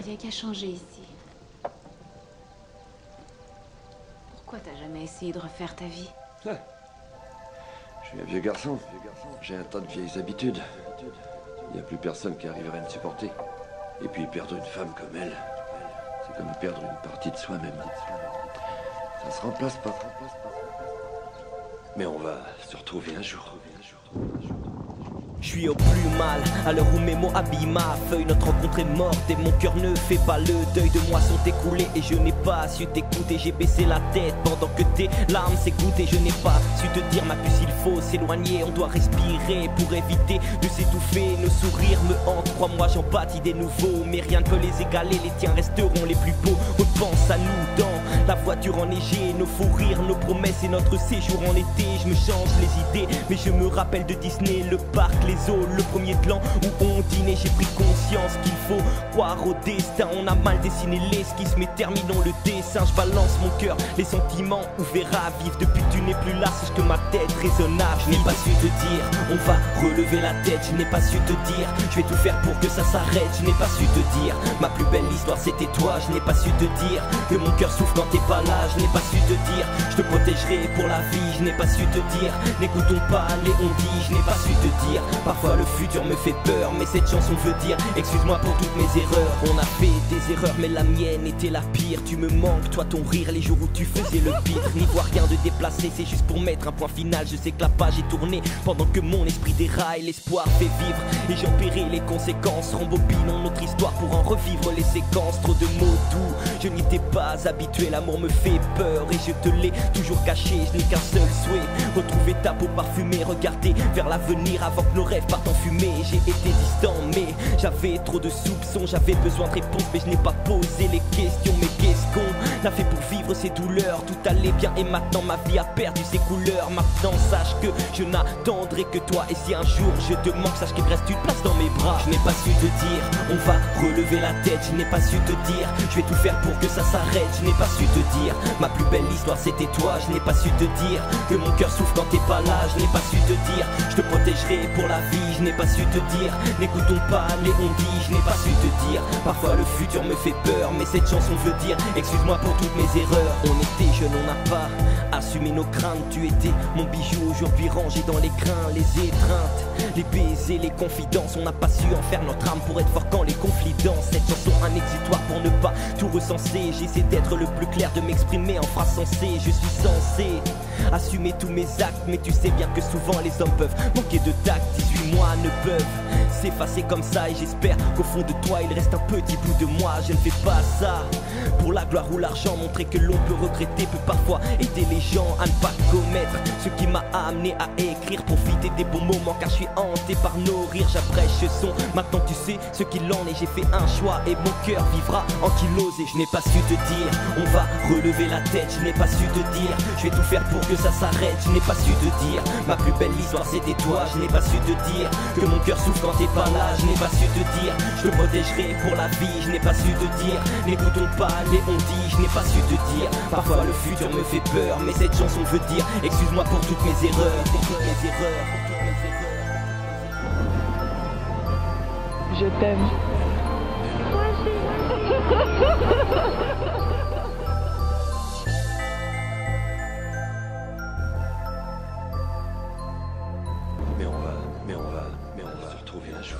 rien qu'à changer ici. Pourquoi t'as jamais essayé de refaire ta vie? Je suis un vieux garçon. J'ai un tas de vieilles habitudes. Il n'y a plus personne qui arriverait à me supporter. Et puis perdre une femme comme elle, c'est comme perdre une partie de soi-même. Ça se remplace pas. Mais on va se retrouver un jour. Je suis au plus mal, à l'heure où mes mots habillent ma feuille. Notre rencontre est morte et mon cœur ne fait pas le deuil. 2 mois sont écoulés et je n'ai pas su t'écouter. J'ai baissé la tête pendant que tes larmes s'écoutent. Et je n'ai pas su te dire ma puce, il faut s'éloigner. On doit respirer pour éviter de s'étouffer. Nos sourires me hantent, crois-moi j'en bâtis des nouveaux. Mais rien ne peut les égaler, les tiens resteront les plus beaux. Repense à nous dans la voiture enneigée, nos fous rires, nos promesses et notre séjour en été. Je me change les idées, mais je me rappelle de Disney, le parc, les eaux, le premier de l'an où on dînait. J'ai pris conscience qu'il faut croire au destin. On a mal dessiné l'esquisse, mais terminons le dessin. Je balance mon cœur, les sentiments ouverts à vivre. Depuis que tu n'es plus là, sache que ma tête raisonnable. Je n'ai pas su te dire, on va relever la tête. Je n'ai pas su te dire, je vais tout faire pour que ça s'arrête. Je n'ai pas su te dire, ma plus belle histoire c'était toi. Je n'ai pas su te dire que mon cœur souffre quand t'es pas là. Je n'ai pas su te dire, je te protégerai pour la vie. Je n'ai pas su te dire, n'écoutons pas les on-dit. Je n'ai pas su te dire, parfois le futur me fait peur, mais cette chanson veut dire excuse-moi pour toutes mes erreurs. On a fait des erreurs, mais la mienne était la pire. Tu me manques, toi ton rire, les jours où tu faisais le pitre. N'y vois rien de déplacé, c'est juste pour mettre un point final. Je sais que la page est tournée pendant que mon esprit déraille. L'espoir fait vivre et j'en paierai les conséquences. Rembobinons notre histoire pour en revivre les séquences. Trop de mots doux, je n'y étais pas habitué. L'amour me fait peur et je te l'ai toujours caché. Je n'ai qu'un seul souhait, retrouver ta peau parfumée. Regarder vers l'avenir avant que nos rêves partent en fumée. J'ai été distant mais j'avais trop de soupçons. J'avais besoin de réponses mais je n'ai pas posé les questions. Mais qu'est-ce qu'on a fait pour vivre ces douleurs? Tout allait bien et maintenant ma vie a perdu ses couleurs. Maintenant sache que je n'attendrai que toi. Et si un jour je te manque, sache qu'il reste une place dans mes bras. Je n'ai pas su te dire, on va relever la tête. Je n'ai pas su te dire, je vais tout faire pour que ça s'arrête. Je n'ai pas su te dire, ma plus belle histoire c'était toi. Je n'ai pas su te dire que mon cœur souffre quand t'es pas là. Je n'ai pas su te dire, je te protégerai pour la vie. Je n'ai pas su te dire, n'écoutons pas les on-dit. Je n'ai pas su te dire, parfois le futur me fait peur, mais cette chanson veut dire excuse-moi pour toutes mes erreurs. On était jeunes, on n'a pas assumé nos craintes. Tu étais mon bijou, aujourd'hui rangé dans les crins. Les étreintes, les baisers, les confidences. On n'a pas su en faire notre âme pour être fort quand les conflits dansent. Cette chanson un exutoire pour ne pas tout recenser. J'essaie d'être le plus clair, de m'exprimer en phrases sensées. Je suis censé assumer tous mes actes, mais tu sais bien que souvent les hommes peuvent manquer de tact. 18 mois ne peuvent s'effacer comme ça et j'espère qu'au fond de toi il reste un petit bout de moi. Je ne fais pas ça pour la gloire ou l'argent. Montrer que l'on peut regretter peut parfois aider les gens à ne pas commettre ce qui m'a amené à écrire. Profiter des bons moments car je suis hanté par nos rires. J'abrège ce son, maintenant tu sais ce qu'il en est. J'ai fait un choix et mon cœur vivra en kilos. Et je n'ai pas su te dire, on va relever la tête. Je n'ai pas su te dire, je vais tout faire pour que ça s'arrête. Je n'ai pas su te dire, ma plus belle histoire c'était toi. Je n'ai pas su te dire que mon cœur souffre quand t'es pas là. Je n'ai pas su te dire, je te protégerai pour la vie. Je n'ai pas su te dire, n'écoutons pas les on-dit. Je n'ai pas su te dire, parfois le futur me fait peur, mais cette chanson veut dire excuse-moi pour toutes mes erreurs. Pour toutes mes erreurs, pour toutes mes erreurs. Je t'aime. Mais on va se retrouver un jour.